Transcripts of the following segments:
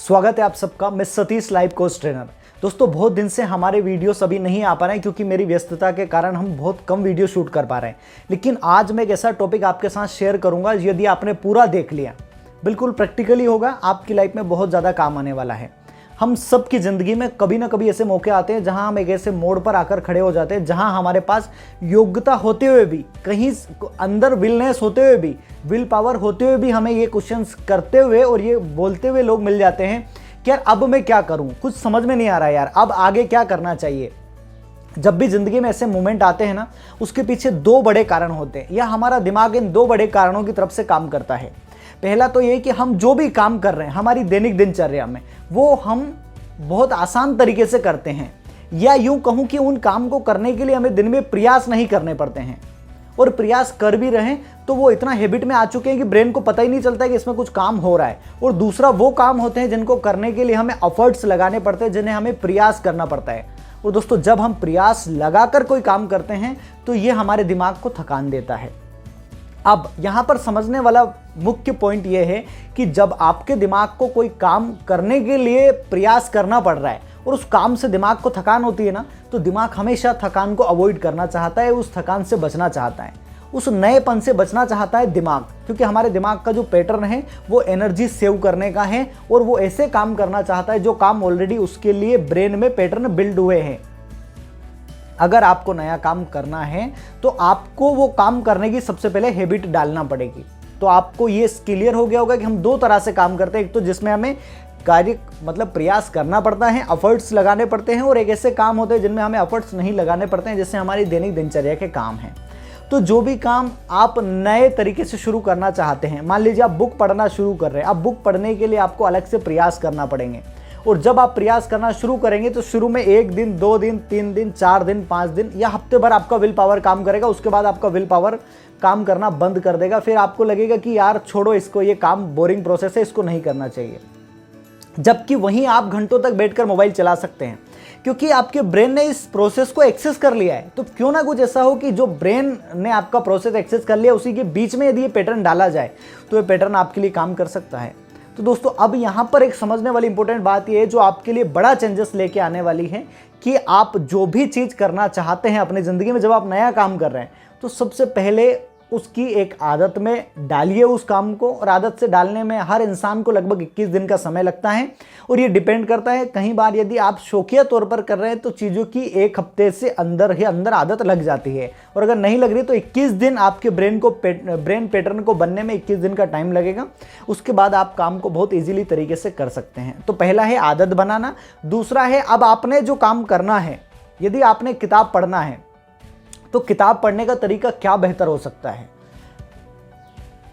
स्वागत है आप सबका। मैं सतीश लाइव कोच ट्रेनर। दोस्तों बहुत दिन से हमारे वीडियोस अभी नहीं आ पा रहे हैं क्योंकि मेरी व्यस्तता के कारण हम बहुत कम वीडियो शूट कर पा रहे हैं। लेकिन आज मैं एक ऐसा टॉपिक आपके साथ शेयर करूंगा, यदि आपने पूरा देख लिया बिल्कुल प्रैक्टिकली होगा, आपकी लाइफ में बहुत ज़्यादा काम आने वाला है। हम सब की ज़िंदगी में कभी ना कभी ऐसे मौके आते हैं जहां हम एक ऐसे मोड़ पर आकर खड़े हो जाते हैं जहां हमारे पास योग्यता होते हुए भी, कहीं अंदर विलनेस होते हुए भी, विल पावर होते हुए भी हमें ये क्वेश्चंस करते हुए और ये बोलते हुए लोग मिल जाते हैं कि यार अब मैं क्या करूं, कुछ समझ में नहीं आ रहा है यार, अब आगे क्या करना चाहिए। जब भी ज़िंदगी में ऐसे मोमेंट आते हैं ना, उसके पीछे दो बड़े कारण होते हैं या हमारा दिमाग इन दो बड़े कारणों की तरफ से काम करता है। पहला तो ये कि हम जो भी काम कर रहे हैं हमारी दैनिक दिनचर्या में, वो हम बहुत आसान तरीके से करते हैं, या यूं कहूं कि उन काम को करने के लिए हमें दिन में प्रयास नहीं करने पड़ते हैं, और प्रयास कर भी रहे तो वो इतना हैबिट में आ चुके हैं कि ब्रेन को पता ही नहीं चलता है कि इसमें कुछ काम हो रहा है। और दूसरा वो काम होते हैं जिनको करने के लिए हमें एफर्ट्स लगाने पड़ते हैं, जिन्हें हमें प्रयास करना पड़ता है। और दोस्तों जब हम प्रयास लगाकर कोई काम करते हैं तो ये हमारे दिमाग को थकान देता है। अब यहाँ पर समझने वाला मुख्य पॉइंट ये है कि जब आपके दिमाग को कोई काम करने के लिए प्रयास करना पड़ रहा है और उस काम से दिमाग को थकान होती है ना, तो दिमाग हमेशा थकान को अवॉइड करना चाहता है, उस थकान से बचना चाहता है, उस नएपन से बचना चाहता है दिमाग। क्योंकि हमारे दिमाग का जो पैटर्न है वो एनर्जी सेव करने का है, और वो ऐसे काम करना चाहता है जो काम ऑलरेडी उसके लिए ब्रेन में पैटर्न बिल्ड हुए हैं। अगर आपको नया काम करना है तो आपको वो काम करने की सबसे पहले हैबिट डालना पड़ेगी। तो आपको ये क्लियर हो गया होगा कि हम दो तरह से काम करते हैं, एक तो जिसमें हमें कार्य प्रयास करना पड़ता है, एफर्ट्स लगाने पड़ते हैं, और एक ऐसे काम होते हैं जिनमें हमें एफर्ट्स नहीं लगाने पड़ते हैं, जैसे हमारी दैनिक दिनचर्या के काम हैं। तो जो भी काम आप नए तरीके से शुरू करना चाहते हैं, मान लीजिए आप बुक पढ़ना शुरू कर रहे हैं, अब बुक पढ़ने के लिए आपको अलग से प्रयास करना पड़ेंगे। और जब आप प्रयास करना शुरू करेंगे तो शुरू में 1 दिन, 2 दिन, 3 दिन, 4 दिन, 5 दिन या हफ्ते भर आपका विल पावर काम करेगा। उसके बाद आपका विल पावर काम करना बंद कर देगा। फिर आपको लगेगा कि यार छोड़ो इसको, ये काम बोरिंग प्रोसेस है, इसको नहीं करना चाहिए। जबकि वहीं आप घंटों तक बैठकर मोबाइल चला सकते हैं, क्योंकि आपके ब्रेन ने इस प्रोसेस को एक्सेस कर लिया है। तो क्यों ना कुछ ऐसा हो कि जो ब्रेन ने आपका प्रोसेस एक्सेस कर लिया, उसी के बीच में यदि ये पैटर्न डाला जाए तो ये पैटर्न आपके लिए काम कर सकता है। तो दोस्तों अब यहाँ पर एक समझने वाली इंपॉर्टेंट बात यह है, जो आपके लिए बड़ा चेंजेस लेके आने वाली है, कि आप जो भी चीज़ करना चाहते हैं अपनी ज़िंदगी में, जब आप नया काम कर रहे हैं तो सबसे पहले उसकी एक आदत में डालिए उस काम को। और आदत से डालने में हर इंसान को लगभग 21 दिन का समय लगता है, और ये डिपेंड करता है, कई बार यदि आप शौकिया तौर पर कर रहे हैं तो चीज़ों की 1 हफ्ते से अंदर ही अंदर आदत लग जाती है, और अगर नहीं लग रही तो 21 दिन आपके ब्रेन पैटर्न को बनने में 21 दिन का टाइम लगेगा। उसके बाद आप काम को बहुत ईजिली तरीके से कर सकते हैं। तो पहला है आदत बनाना। दूसरा है, अब आपने जो काम करना है, यदि आपने किताब पढ़ना है तो किताब पढ़ने का तरीका क्या बेहतर हो सकता है।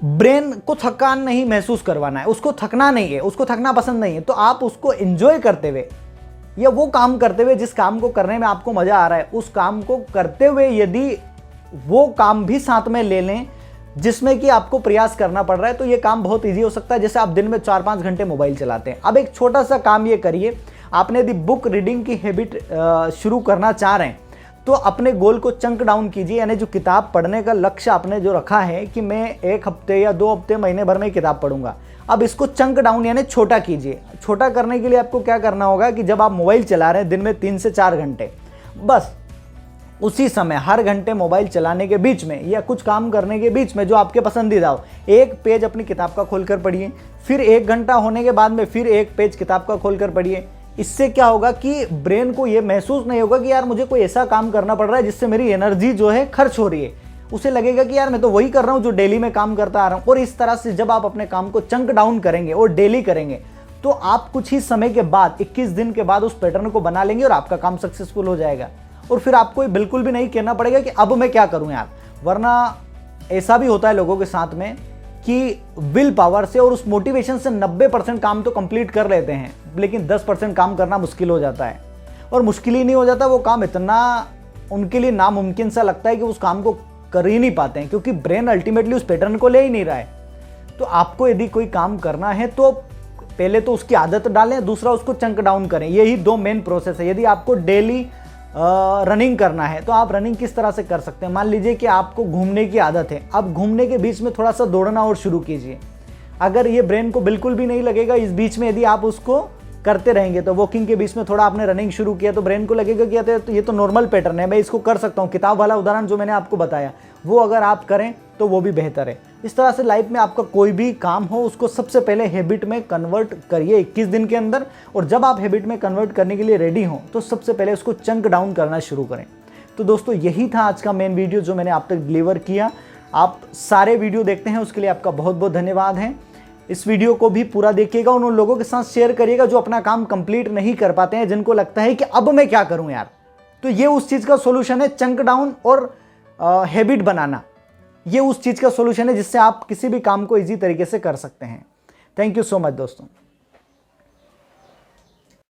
ब्रेन को थकान नहीं महसूस करवाना है, उसको थकना नहीं है, उसको थकना पसंद नहीं है, तो आप उसको एंजॉय करते हुए या वो काम करते हुए जिस काम को करने में आपको मजा आ रहा है, उस काम को करते हुए यदि वो काम भी साथ में ले लें जिसमें कि आपको प्रयास करना पड़ रहा है, तो ये काम बहुत ईजी हो सकता है। जैसे आप दिन में 4-5 घंटे मोबाइल चलाते हैं, अब एक छोटा सा काम ये करिए, आपने यदि बुक रीडिंग की हैबिट शुरू करना चाह रहे हैं तो अपने गोल को चंक डाउन कीजिए। यानी जो किताब पढ़ने का लक्ष्य आपने जो रखा है कि मैं 1 हफ्ते या 2 हफ्ते, महीने भर में किताब पढ़ूंगा, अब इसको चंक डाउन यानी छोटा कीजिए। छोटा करने के लिए आपको क्या करना होगा कि जब आप मोबाइल चला रहे हैं दिन में 3 से 4 घंटे, बस उसी समय हर घंटे मोबाइल चलाने के बीच में या कुछ काम करने के बीच में जो आपके पसंदीदा हो, 1 पेज अपनी किताब का खोलकर पढ़िए। फिर 1 घंटा होने के बाद में फिर 1 पेज किताब का खोलकर पढ़िए। इससे क्या होगा कि ब्रेन को ये महसूस नहीं होगा कि यार मुझे कोई ऐसा काम करना पड़ रहा है जिससे मेरी एनर्जी जो है खर्च हो रही है। उसे लगेगा कि यार मैं तो वही कर रहा हूँ जो डेली में काम करता आ रहा हूँ। और इस तरह से जब आप अपने काम को चंक डाउन करेंगे और डेली करेंगे तो आप कुछ ही समय के बाद, 21 दिन के बाद, उस पैटर्न को बना लेंगे और आपका काम सक्सेसफुल हो जाएगा। और फिर आपको बिल्कुल भी नहीं कहना पड़ेगा कि अब मैं क्या करूँ यार। वरना ऐसा भी होता है लोगों के साथ में कि विल पावर से और उस मोटिवेशन से 90% काम तो कंप्लीट कर लेते हैं, लेकिन 10% काम करना मुश्किल हो जाता है। और मुश्किल ही नहीं हो जाता, वो काम इतना उनके लिए नामुमकिन सा लगता है कि उस काम को कर ही नहीं पाते हैं, क्योंकि ब्रेन अल्टीमेटली उस पैटर्न को ले ही नहीं रहा है। तो आपको यदि कोई काम करना है तो पहले तो उसकी आदत डालें, दूसरा उसको चंक डाउन करें। यही 2 मेन प्रोसेस है। यदि आपको डेली रनिंग करना है तो आप रनिंग किस तरह से कर सकते हैं। मान लीजिए कि आपको घूमने की आदत है, अब घूमने के बीच में थोड़ा सा दौड़ना और शुरू कीजिए। अगर ये ब्रेन को बिल्कुल भी नहीं लगेगा, इस बीच में यदि आप उसको करते रहेंगे तो वॉकिंग के बीच में थोड़ा आपने रनिंग शुरू किया तो ब्रेन को लगेगा कि ये तो नॉर्मल पैटर्न है, मैं इसको कर सकता हूँ। किताब वाला उदाहरण जो मैंने आपको बताया वो अगर आप करें तो वो भी बेहतर है। इस तरह से लाइफ में आपका कोई भी काम हो उसको सबसे पहले हैबिट में कन्वर्ट करिए 21 दिन के अंदर, और जब आप हैबिट में कन्वर्ट करने के लिए रेडी हों तो सबसे पहले उसको चंक डाउन करना शुरू करें। तो दोस्तों यही था आज का मेन वीडियो जो मैंने आप तक डिलीवर किया। आप सारे वीडियो देखते हैं उसके लिए आपका बहुत बहुत धन्यवाद है। इस वीडियो को भी पूरा देखिएगा, उन लोगों के साथ शेयर करिएगा जो अपना काम कंप्लीट नहीं कर पाते हैं, जिनको लगता है कि अब मैं क्या करूं यार। तो ये उस चीज़ का सॉल्यूशन है, चंक डाउन और हैबिट बनाना। ये उस चीज़ का सॉल्यूशन है जिससे आप किसी भी काम को ईजी तरीके से कर सकते हैं। थैंक यू सो मच दोस्तों।